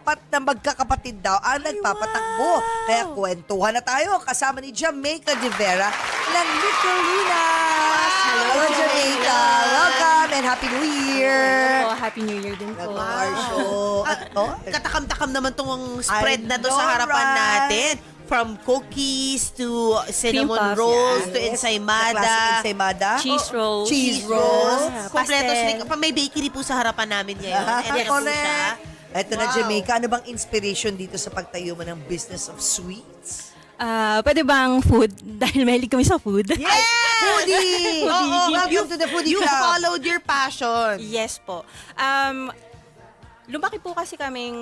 apat na magkakapatid daw ang nagpapatakbo. Kaya kwentuhan na tayo kasama ni Jamaica De Vera ng Nicolinas. Hello, Jamaica. Welcome and Happy New Year. Oh, Happy New Year din po. Katakam-takam naman tong spread na to I know, sa harapan right? natin. From cookies to cinnamon Cream puffs, rolls yeah. to The ensaymada. classic ensaymada. Cheese rolls. Cheese rolls. Yeah, Kompleto pastel. snack. May bakery po sa harapan namin ngayon. Ayan po siya. Correct. Ito na, Wow. Jamaica. Ano bang inspiration dito sa pagtayo mo ng business of sweets? Pwede bang food? Dahil mahilig kami sa food. Yes! Foodie! Oo, Welcome to the Foodie you Club. followed your passion. Yes po. Lumaki po kasi kaming,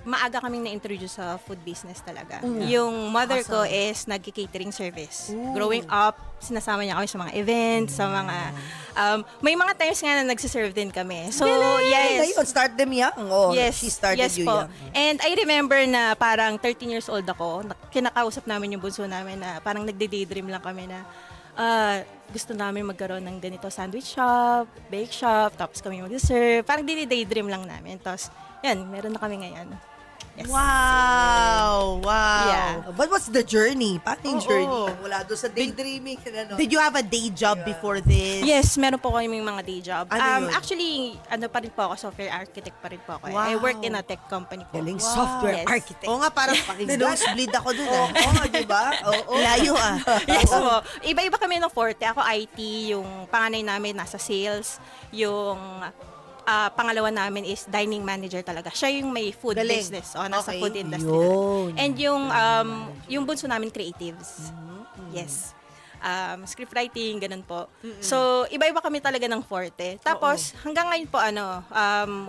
maaga kaming na-introduce sa food business talaga. Yung mother ko is nag-catering service. Growing up, sinasama niya kami sa mga events, sa mga, may mga times nga na nagsiserve din kami. So, yes. Ayun, start them young. Oh, Yes, she started yes you po. young. And I remember na parang 13 years old ako, kinakausap namin yung bunso namin na parang nagde-daydream lang kami na gusto namin magkaroon ng ganito sandwich shop, bake shop, tapos kami mag-serve. Parang daydream lang namin. Tapos, yan, meron na kami ngayon. Yes. Wow! Wow! Yeah. But what's the journey? Paano yung Oo. journey? Wala doon sa daydreaming. Ano? Did you have a day job before this? Yes, meron po kami mga day job. Ano yun? Actually, ano pa rin po ako, software architect pa rin po ako. Wow. I work in a tech company po. Galing software Yes. architect. Oo nga, parang na-nosebleed ako dun ah. Oo, di ba? Oo. Layo ah. Yes po. Iba-iba kami ng forte. Ako IT, yung panganay namin nasa sales, yung pangalawa namin is dining manager talaga. Siya yung may food Galing. business. O, nasa Okay. food industry. Yun. And yung bunso namin creatives. Yes. Script writing, ganun po. So, iba-iba kami talaga ng forte. Tapos, hanggang ngayon po,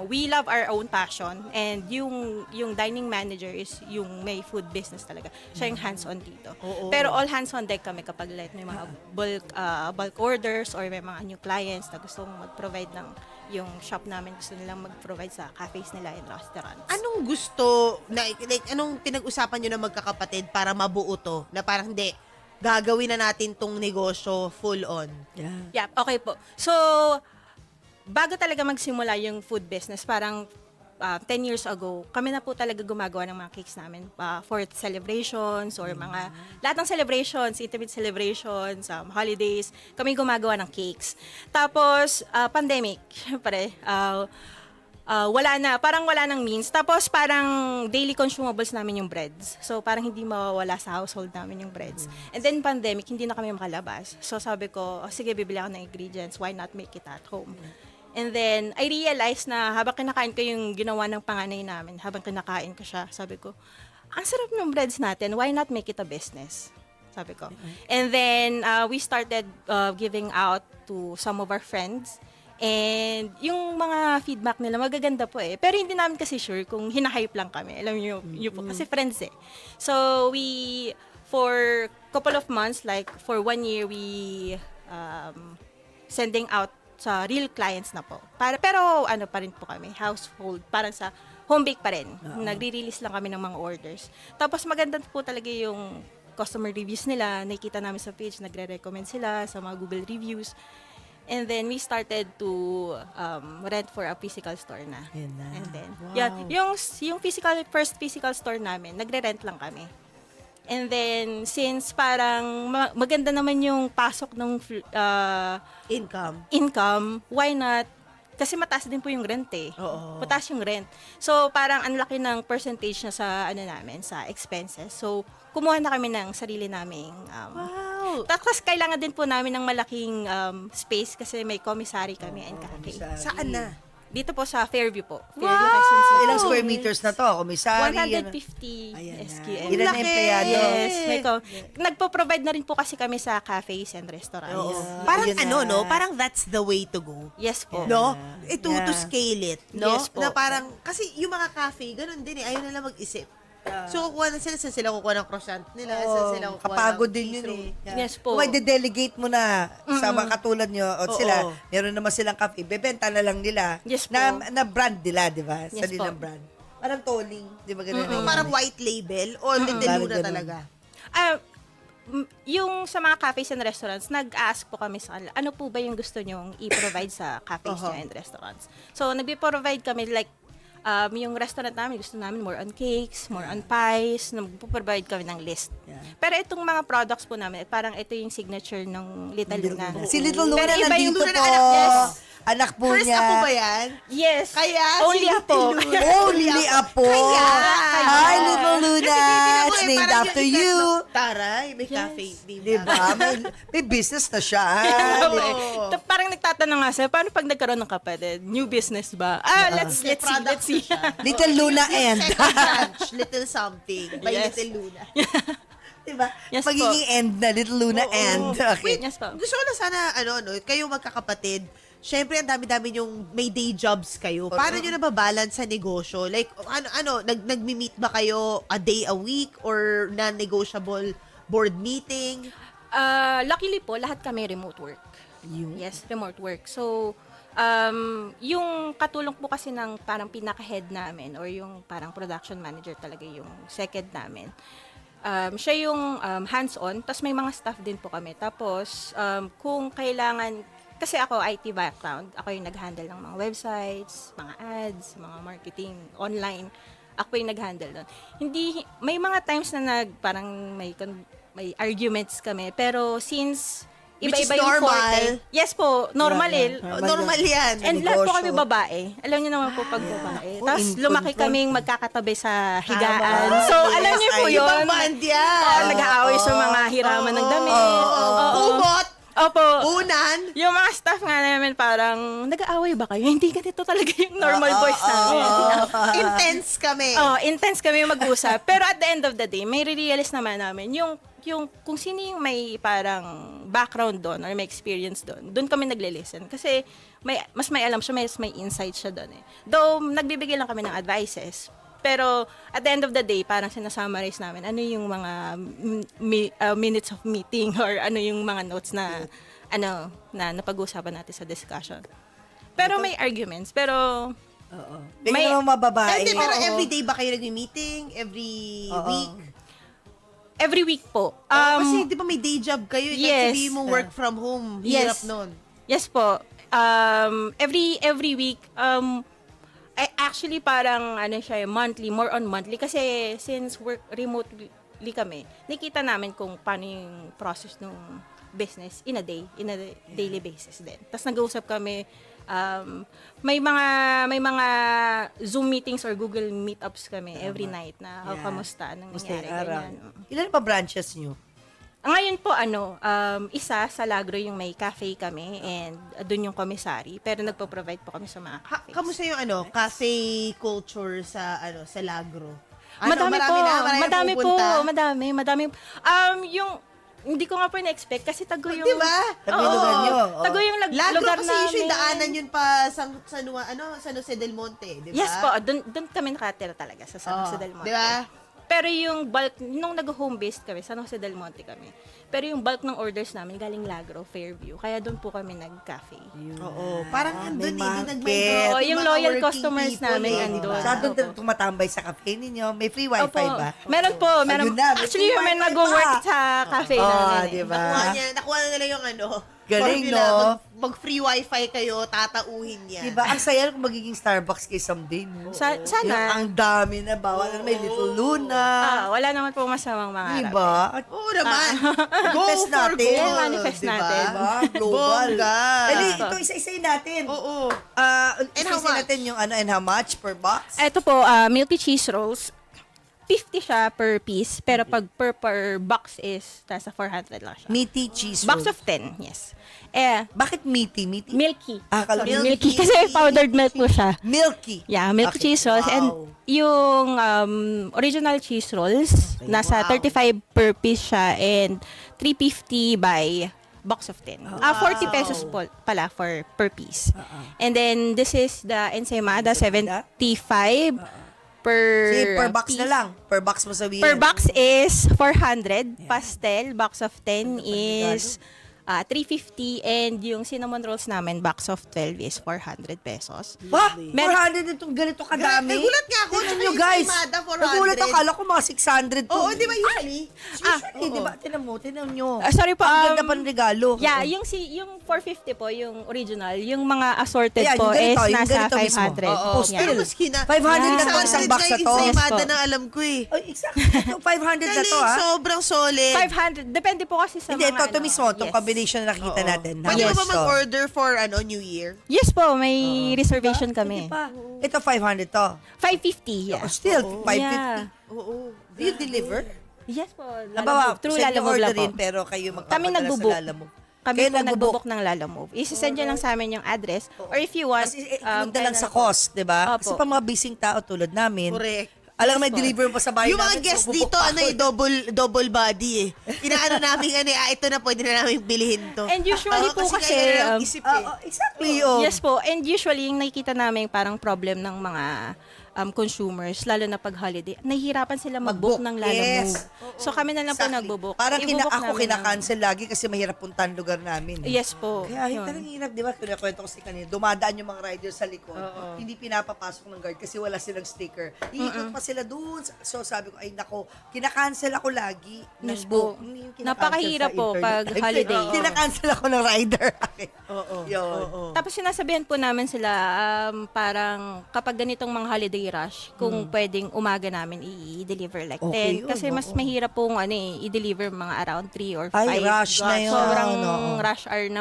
we love our own passion. And yung dining manager is yung may food business talaga. Siya yung hands-on dito. Pero all hands-on deck kami kapag may mga bulk orders or may mga new clients na gusto mag-provide ng yung shop namin gusto nilang mag-provide sa cafes nila and restaurants. Anong gusto, anong pinag-usapan nyo na magkakapatid para mabuo to? Na parang hindi, gagawin na natin tong negosyo full on. Yeah, okay po. So, bago talaga magsimula yung food business, parang 10 years ago, kami na po talaga gumagawa ng mga cakes namin for celebrations or mga, lahat ng celebrations, intimate celebrations, holidays, kami gumagawa ng cakes. Tapos, pandemic, syempre, parang wala nang means. Tapos parang daily consumables namin yung breads. So parang hindi mawawala sa household namin yung breads. And then pandemic, hindi na kami makalabas. So sabi ko, sige, bibili ako ng ingredients. Why not make it at home? And then I realized na habang kinakain ko yung ginawa ng panganay namin, habang kinakain ko siya, sabi ko, ang sarap ng breads natin. Why not make it a business? Sabi ko. And then we started giving out to some of our friends. And yung mga feedback nila, magaganda po eh. Pero hindi namin kasi sure kung hinahype lang kami. Alam niyo po, kasi friends eh. So, for couple of months, like for 1 year, we sending out sa real clients na po. Pero ano pa rin po kami, household, parang sa home bake pa rin. Nagre-release lang kami ng mga orders. Tapos maganda po talaga yung customer reviews nila. Nakikita namin sa page, nagre-recommend sila sa mga Google reviews. And then we started to rent for a physical store na. Yan na. And then, Wow. yeah, yung first physical store namin, nagre-rent lang kami. And then, since parang maganda naman yung pasok ng income, why not? Kasi mataas din po yung rent eh. Oo. Mataas yung rent. So, parang ang laki ng percentage na sa sa expenses. So, kumuha na kami ng sarili naming Wow! tapos kailangan din po namin ng malaking space kasi may commissary kami and cafe. Saan na? Dito po sa Fairview po. Fairview, Wow! Quezon City. Ilang square meters na to? Komisari? 150 Ayan na. SQM. Ilan na Laki! empleyado? Yes, nagpo-provide na rin po kasi kami sa cafes and restaurants. Oo. Yeah. Parang Ayun na. no? Parang that's the way to go. Yes po. No? Yeah. To Yeah. scale it, no? Yes po. Na parang, kasi yung mga cafe, ganun din eh. Ayaw nila mag-isip. So, kukuha na sila. Saan sila kukuha ng croissant nila? Saan sila kukuha kapagod ng din yun bistro? eh. Yeah. Yes po. Kung may de-delegate mo na sa mga katulad nyo at Oo. sila, meron naman silang cafe, bebenta na lang nila Yes po. na brand nila, di ba? Yes Sariling po. brand. Parang tolling, di ba ganun? Parang white label o Parang Lindeluna ganun. talaga? Yung sa mga cafes and restaurants, nag-ask po kami sa kanila, ano po ba yung gusto nyong i-provide sa cafes nyo and restaurants? So, nag-provide kami like yung restaurant namin, gusto namin more on cakes, more on pies, nagpo-provide kami ng list. Yeah. Pero itong mga products po namin, parang ito yung signature ng Little Luna. Si Little Luna Pero iba yung nandito Luna po. na anak. Yes. Anak po First niya. ako ba yan? Yes. Kaya Only si apo. Little Luna. Only apo. Kaya. Hi, Little Luna. Kasi titignan mo It's eh, named parang after yung you. Taray, may cafe. Diba? May business na siya. Oo. Parang nagtatanong nga sa'yo, paano pag nagkaroon ng kapatid? New business ba? Let's see. Little Luna and. Second branch, little something by Yes. Little Luna. Diba? Yes po. Pagiging end na, Little Luna Oo. and. Okay. Yes po. Gusto ko na sana, kayo magkakapatid, syempre, ang dami-dami yung may day jobs kayo. Paano nyo nababalance sa negosyo? Like, nagmi-meet ba kayo a day a week or non-negotiable board meeting? Luckily po, lahat kami remote work. Yes, remote work. So, yung katulong po kasi ng parang pinaka-head namin or yung parang production manager talaga yung second namin. Siya yung hands-on, tapos may mga staff din po kami. Tapos, kung kailangan, kasi ako IT background, ako yung nag-handle ng mga websites, mga ads, mga marketing, online. Ako yung nag-handle doon. May mga times na parang may arguments kami, pero since Which iba-iba is yung normal. forte. Yes po, normal Yeah, eh. Normal yan. And lahat po negosyo. kami babae. Alam niyo naman po pag babae. Oh, Tapos in lumaki control. kaming magkakatabi sa higaan. Tama. So, Yes, alam niyo po ay, yun. Ibang band yan. Oo, nag-aaway sa mga hiraman ng damit. Oo. Kumot, Opo. unan. Yung mga staff nga namin parang, nag-aaway ba kayo? Hindi ganito talaga yung normal voice namin. Intense kami. Oh, intense kami mag-usap. Pero at the end of the day, may re-realize naman namin yung kung sino yung may parang background doon or may experience doon kami nagle-listen. Kasi mas may alam siya, may insight siya doon eh. Though, nagbibigay lang kami ng advices. Pero at the end of the day, parang sinasummarize namin ano yung mga minutes of meeting or ano yung mga notes na napag-uusapan natin sa discussion. Pero may arguments, pero Oo. May- May mga babae. Hindi, pero Oo. everyday ba kayo nag-meeting? Every Oo. week? every week po. Kasi di ba may day job kayo? yes. Sabihin mo work from home. Yes. Hirap nun. Yes po. Every week, actually parang siya, monthly, more on monthly. Kasi since work remotely kami, nakita namin kung paano yung process ng business in a daily basis din. Tapos nag-uusap kami, may mga Zoom meetings or Google meetups kami every night na Yeah. kamusta, anong Gusto yung nangyari, araw. ganyan. Ilan pa branches nyo? Ngayon po, isa sa Lagro yung may cafe kami and doon yung commissary. Pero nagpo-provide po kami sa mga cafes. Kamusta yung cafe culture sa Lagro? Madami marami po, pupunta? madami. Hindi ko nga po na-expect kasi tago yung... Di ba? Tago yung lugar nyo. Oo. Tago yung Lagro lugar kasi namin. usually daanan yun pa San Jose del Monte, di ba? Yes po, doon kami nakatira talaga sa San Jose del Monte. Di ba? Pero yung bulk, nung nag-home-based kami, San Jose del Monte kami. Pero yung bulk ng orders namin galing Lagro, Fairview. Kaya doon po kami nag-cafe. Oo. Parang may andun market. nag-migrate Oo, yung mga loyal working customers people namin eh, andun. diba? Sa doon Opo. tumatambay sa cafe ninyo. May free wifi Opo. ba? Meron po. Meron. Ayun na, may Actually, free may wifi nag-work pa. sa cafe Oo, namin. diba? Nakuha na nila yung Galing, formula. no? Mag free wifi kayo, tatauhin yan. Diba? Ang saya kung magiging Starbucks kayo someday. No? Sana. Yung ang dami na. Bawal na may Little Luna. Wala naman po masamang mga Diba? Oo naman. Go Manifest for natin. gold. Manifest diba? natin. Diba? Global. Bongga. Dali, ito isa-isayin natin. Oo. And how much? natin yung and how much per box? Ito po, milky cheese rolls. 50 siya per piece, pero pag per box is nasa 400 lang siya. Meaty cheese Box roll. of 10, yes. Bakit meaty? Meaty? Milky. Akala ko Milky kasi powdered milk po siya. Milky. Yeah, milky Okay. cheese rolls. And Wow. yung original cheese rolls, nasa Wow. 35 per piece siya and 350 by box of 10. 40 pesos po pala per piece. And then this is the ensaymada, 75 per Sige, per box piece. na lang. Per box mo sabihin. Per box is 400. Pastel, box of 10 is 350, and yung cinnamon rolls namin, box of 12 is 400 pesos. Ba? Meron- 400 itong ganito kadami? Nagulat nga ako. Tingnan Tsaka nyo, yung guys. Imada, 400. Nagulat ako. Kala ko mga 600 to. Oo, di ba usually? Usually, di ba? Tinan nyo. Sorry po. Ang ganda pa ng regalo. Yeah, yung 450 po, yung original, yung mga assorted Ayan, po yung ganito, is yung nasa ganito mismo. 500. Oo. Yeah. Still, Pero maski na. 500 na to, Yeah. isang box na to. Yung sa Yes Imada po. na alam ko eh. Oh, exactly. Ito, 500 na to, Galing, ha? sobrang solid. 500. Depende po kasi sa Hindi, mga ito mismo. Itong Yes. combination na nakita Oo. natin. Pwede Yes, mo ba to. mag-order for New Year? Yes po, may reservation kami. Hindi pa. Ito, 500 to. 550, yeah. Oh, still, 550. Yeah. Oo. Do you deliver? Yes po. Nabawa, Through send yung Lalamove lang po. orderin, pero kayo Kami magpapadala sa nagbo-book. Lalamove. Kami Kayo po nagbo-book. nagbo-book ng Lalamove. Isisend nyo lang sa amin yung address. Or if you want, Kasi na lang kaya sa na po. cost, di ba? Opo. Kasi pa mga busy tao tulad namin, Correct. alam may Yes po. deliver mo sa bahay Yung mga namin, guests bubuk dito, pa ano ako. double body eh. Inaano namin, ito na pwede na namin bilhin to. And usually po kasi, kailangan isip eh. Exactly, oh. yes po. And usually, yung nakikita namin parang problem ng mga consumers, lalo na pag holiday, nahihirapan sila mag-book ng Lalamove. Yes. So kami na lang po Exactly. nagbo-book. Parang I-book ako namin kinakancel lagi kasi mahirap puntahan lugar namin. Yes po. Kaya Yun. talagang hirap, di ba? Kinakwento ko si kanina, dumadaan yung mga riders sa likod. Hindi pinapapasok ng guard kasi wala silang sticker. Iikot pa sila dun. So sabi ko, ay nako, kinakancel ako lagi ng Yes book. po. Hindi yung kinakancel Napakahirap sa po internet. pag holiday. Kinakancel ako ng rider. Oo. Yun. Tapos sinasabihan po namin sila, parang kapag ganitong mga holiday rush, kung pwedeng umaga namin i-deliver like Okay 10. yun, Kasi mas oo. mahirap pong i-deliver mga around 3 or 5. Ay, rush na yun. Sobrang Oo. rush hour na.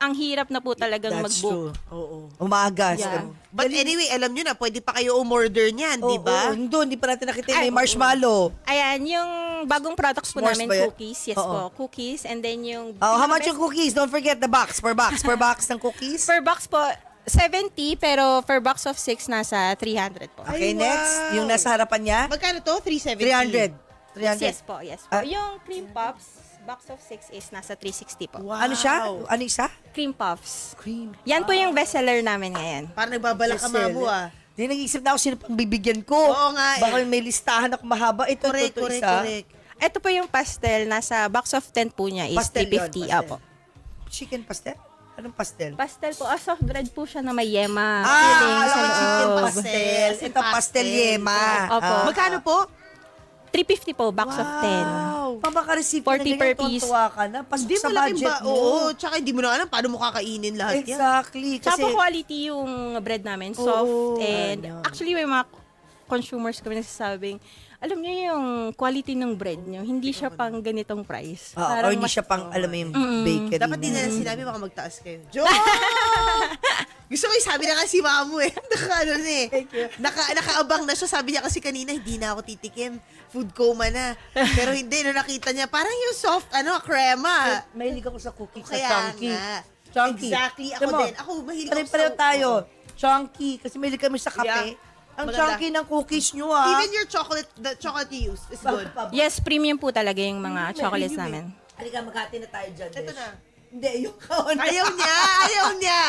Ang hirap na po talagang That's mag-book. true. Oo. Umaga. Yeah. But anyway, alam nyo na, pwede pa kayo umorder niyan, di ba? Hindi pa natin nakita yung Ay, may marshmallow. Ayan, yung bagong products po S'mores namin, ba yan? cookies. Yes Oo. po, cookies. And then yung... Oh, how much pinaka-best- yung cookies? Don't forget the box. Per box ng cookies. Per box po, 70, pero per box of 6, nasa 300 po. Okay, Ay, next. wow. Yung nasa harapan niya, Magkano to? 370? 300. 300. Yes po, yes po. Ah. Yung cream puffs, box of 6 is nasa 360 po. Wow. Ano siya? Ano isa? Cream puffs. Cream. Yan po yung bestseller namin ngayon. Parang nagbabalak ka, mamu ah. Di nag-iisip na ako sino pang bibigyan ko. Oo nga eh. Baka may listahan ako mahaba. Ito, Correct, ito, correct, isa. correct. Ito po yung pastel, nasa box of 10 po niya is Pastel yun, 350. pastel. Apo. Chicken pastel? Anong pastel? Pastel po, soft bread po siya na may yema. Ah, filling alam sa ko, chicken loob. pastel. Ito, pastel yema. Opo. Ah. Magkano po? 350 po, box of 10. Wow. Pag maka-receive ka 40 na per ganyan, piece. tuwa ka na. Pasok Hindi sa mo laking budget ba? mo. Oo, tsaka hindi mo na alam paano mo kakainin lahat yan. Exactly. Tsaka Kasi, po quality yung bread namin, soft. Oo, And ano. actually may mga consumers kami nagsasabing, alam niyo yung quality ng bread niyo, hindi siya pang ganitong price. or hindi siya pang, alam mo yung bakery. Dapat din na sinabi baka magtaas kayo. Joke! Gusto ko yung sabi na kasi mamu eh. Naka-ano na eh. Nakaabang na siya. Sabi niya kasi kanina, hindi na ako titikim. Food coma na. Pero hindi, nung nakita niya, parang yung soft, crema. Mahilig ako sa cookies sa Kaya chunky. nga. Chunky. Exactly. Ako Alam mo, din. Ako, mahilig ako Pare-pareho tayo. Chunky. Kasi mahilig kami sa kape. Yeah. Ang Maganda. chunky ng cookies nyo, ah. Even your chocolate, the chocolate you use is good. Yes, premium po talaga yung mga chocolates namin. Halika, magkati na tayo dyan. Ito Besh. na. Hindi, yung kaon. Ayaw niya! Ayaw niya!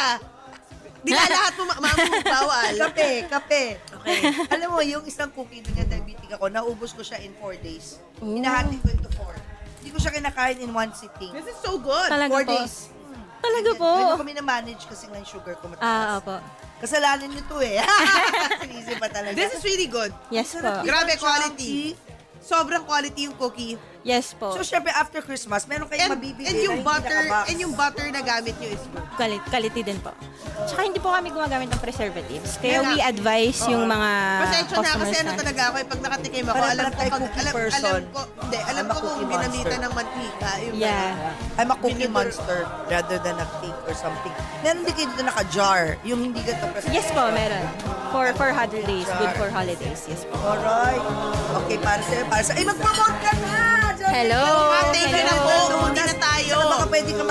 Di na lahat mo, mamu, bawal. Kape. Okay. Alam mo, yung isang cookie na diabetic ako, naubos ko siya in 4 days. Hinahati ko into 4. Hindi ko siya kinakain in one sitting. This is so good. 4 Talaga po. days. Talaga po. Ganyan kami na-manage kasi nga yung sugar ko mataas. Opo. Kasalanan nyo to eh. Sinisip pa talaga. This is really good. Yes po. Grabe Chunky. quality. Sobrang quality yung cookie. Yes po. So, syempre, after Christmas, meron kayong mabibili And yung na hindi butter, nakabox. and yung butter na gamit nyo is good. Quality din po. Tsaka hindi po kami gumagamit ng preservatives. Kaya Yan we na. advise yung mga Pasensya na kasi customers ano na. talaga ako, pag nakatikim ako, Parang alam ko, tayo pag, cookie alam person. ko, hindi, alam I'm a ko kung cookie ginamitan monster. ng mantika. Yung Yeah. I'm a cookie Vinegar. monster rather than a cake or something. Meron din kayo dito naka-jar. Yung hindi ganito press. Yes po, meron. For holidays. Good for holidays. Yes po. Alright. Okay, para sa... Ay, mag-promote ka na! Hello! Thank you na po. Umuwi na tayo. Baka pwede ka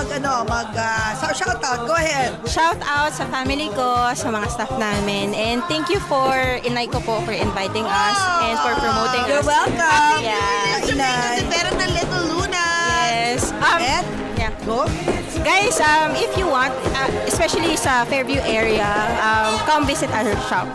shoutout. Go ahead. Shout out sa family ko, sa mga staff namin. And thank you for Inay ko po for inviting us and for promoting You're us. welcome. Yeah. Jamaica, pero ng Little Luna. Yes. And, Yeah. go. Guys, if you want, especially sa Fairview area, come visit our shop.